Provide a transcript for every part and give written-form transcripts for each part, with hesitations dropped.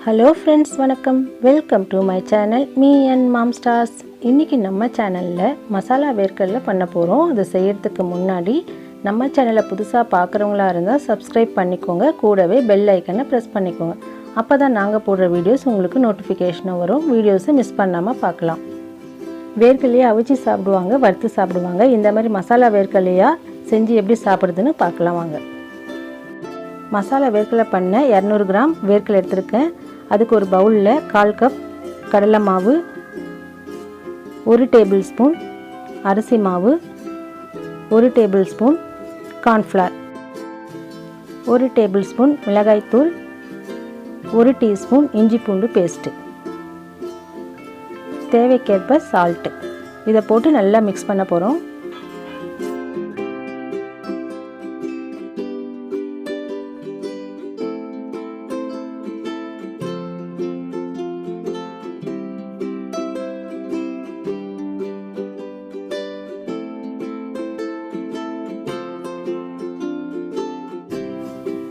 Hello friends, வணக்கம். Welcome to my channel Me&Mom stars. இன்னைக்கு நம்ம சேனல்ல மசாலா வேர்க்கடலை பண்ண போறோம். அது செய்யிறதுக்கு முன்னாடி நம்ம சேனலை புதுசா பார்க்கறவங்களா இருந்தா Subscribe பண்ணிக்கோங்க. கூடவே பெல் ஐகானை பிரஸ் பண்ணிக்கோங்க. அப்பதான் நாங்க போடுற வீடியோஸ் உங்களுக்கு நோட்டிஃபிகேஷன் வரும். வீடியோஸை மிஸ் பண்ணாம பார்க்கலாம். வேர்க்கடலையை அவிச்சு சாப்பிடுவாங்க, வறுத்து சாப்பிடுவாங்க. இந்த மாதிரி மசாலா வேர்க்கடலையா செஞ்சு எப்படி சாப்பிடுறதுன்னு பார்க்கலாம் வாங்க. மசாலா வேர்க்கடலை பண்ண 200 கிராம் வேர்க்கடலை எடுத்துருக்கேன். அதுக்கு ஒரு பவுலில் 1/4 கப் கடலை மாவு, 1 டேபிள் ஸ்பூன் அரிசி மாவு, 1 table spoon cornflour, 1 table spoon மிளகாய்த்தூள், 1 டீஸ்பூன் இஞ்சி பூண்டு பேஸ்ட்டு, தேவைக்கேற்ப சால்ட்டு. இதை போட்டு நல்லா மிக்ஸ் பண்ண போகிறோம்.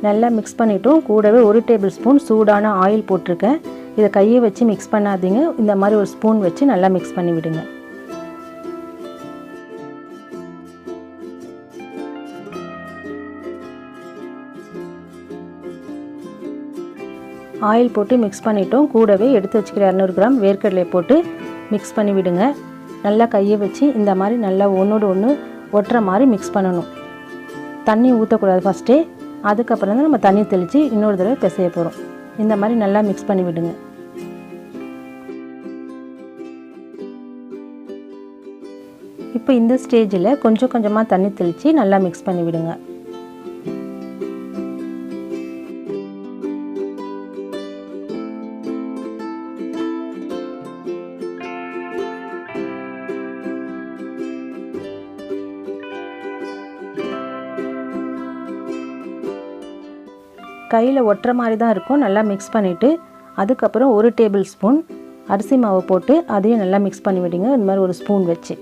நல்லா மிக்ஸ் பண்ணிட்டோம். கூடவே 1 டேபிள் ஸ்பூன் சூடான ஆயில் போட்டிருக்கேன். இதை கையை வச்சு மிக்ஸ் பண்ணாதீங்க. இந்த மாதிரி ஒரு ஸ்பூன் வச்சு நல்லா மிக்ஸ் பண்ணி விடுங்க. ஆயில் போட்டு மிக்ஸ் பண்ணிட்டோம். கூடவே எடுத்து வச்சுக்கிற 200 கிராம் வேர்க்கடலை போட்டு மிக்ஸ் பண்ணி விடுங்க. நல்லா கையை வச்சு இந்த மாதிரி நல்லா ஒன்றோடு ஒன்று ஒட்டுற மாதிரி மிக்ஸ் பண்ணணும். தண்ணி ஊற்றக்கூடாது ஃபஸ்ட்டே. அதுக்கப்புறம் தான் நம்ம தண்ணி தெளித்து இன்னொரு தடவை பிசைய போகிறோம். இந்த மாதிரி நல்லா மிக்ஸ் பண்ணி விடுங்க. இப்போ இந்த ஸ்டேஜில் கொஞ்சம் கொஞ்சமாக தண்ணி தெளித்து நல்லா மிக்ஸ் பண்ணி விடுங்க. கையில் ஒட்டுற மாதிரி தான் இருக்கும். நல்லா மிக்ஸ் பண்ணிவிட்டு அதுக்கப்புறம் 1 டேபிள் ஸ்பூன் அரிசி மாவு போட்டு அதையும் நல்லா மிக்ஸ் பண்ணி விடுங்க. இந்த மாதிரி ஒரு ஸ்பூன் வச்சு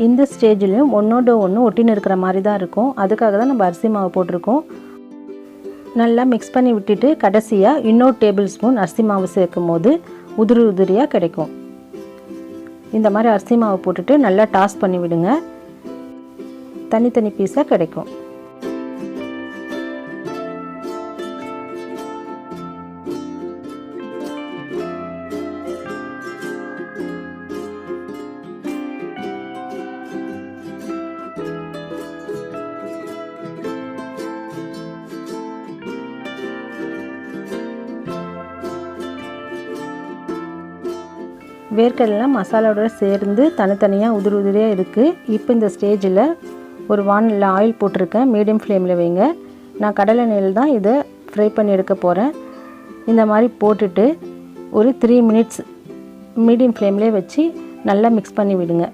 இந்த ஸ்டேஜ்லேயும் ஒன்றோட ஒன்று ஒட்டின்னு இருக்கிற மாதிரி தான் இருக்கும். அதுக்காக தான் நம்ம அரிசி மாவு போட்டிருக்கோம். நல்லா மிக்ஸ் பண்ணி விட்டுட்டு கடைசியாக இன்னொரு டேபிள் ஸ்பூன் அரிசி மாவு சேர்க்கும் போது உதிரி உதிரியாக கிடைக்கும். இந்த மாதிரி அரிசி மாவு போட்டுட்டு நல்லா டாஸ் பண்ணி விடுங்க. தனித்தனி பீஸாக கிடைக்கும். வேர்க்கடலைலாம் மசாலாவோட சேர்ந்து தனித்தனியாக உதிரி உதிரியாக இருக்குது. இப்போ இந்த ஸ்டேஜில் ஒரு வானலில் ஆயில் போட்டிருக்கேன். மீடியம் ஃப்ளேமில் வைங்க. நான் கடலை எண்ணெயில் தான் இதை ஃப்ரை பண்ணி எடுக்க போகிறேன். இந்த மாதிரி போட்டுட்டு ஒரு 3 மினிட்ஸ் மீடியம் ஃப்ளேம்லேயே வச்சு நல்லா மிக்ஸ் பண்ணி விடுங்க.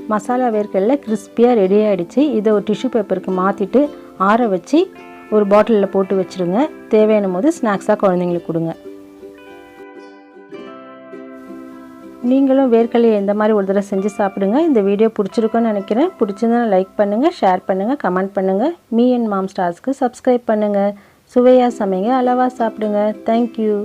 மசாலா வேர்க்கடலை கிறிஸ்பியாக ரெடி ஆகிடுச்சு. இதை ஒரு டிஷ்யூ பேப்பருக்கு மாற்றிட்டு ஆற வச்சு ஒரு பாட்டிலில் போட்டு வச்சுருங்க. தேவையான போது ஸ்நாக்ஸாக குழந்தைங்களுக்கு கொடுங்க. நீங்களும் வேர்க்கடலையை இந்த மாதிரி ஒரு தடவை செஞ்சு சாப்பிடுங்க. இந்த வீடியோ பிடிச்சிருக்குன்னு நினைக்கிறேன். பிடிச்சிருந்தா லைக் பண்ணுங்கள், ஷேர் பண்ணுங்கள், கமெண்ட் பண்ணுங்கள். Me&Mom ஸ்டார்ஸ்க்கு சப்ஸ்கிரைப் பண்ணுங்கள். சுவையாக சமைங்க, அளவாக சாப்பிடுங்க. தேங்க்யூ.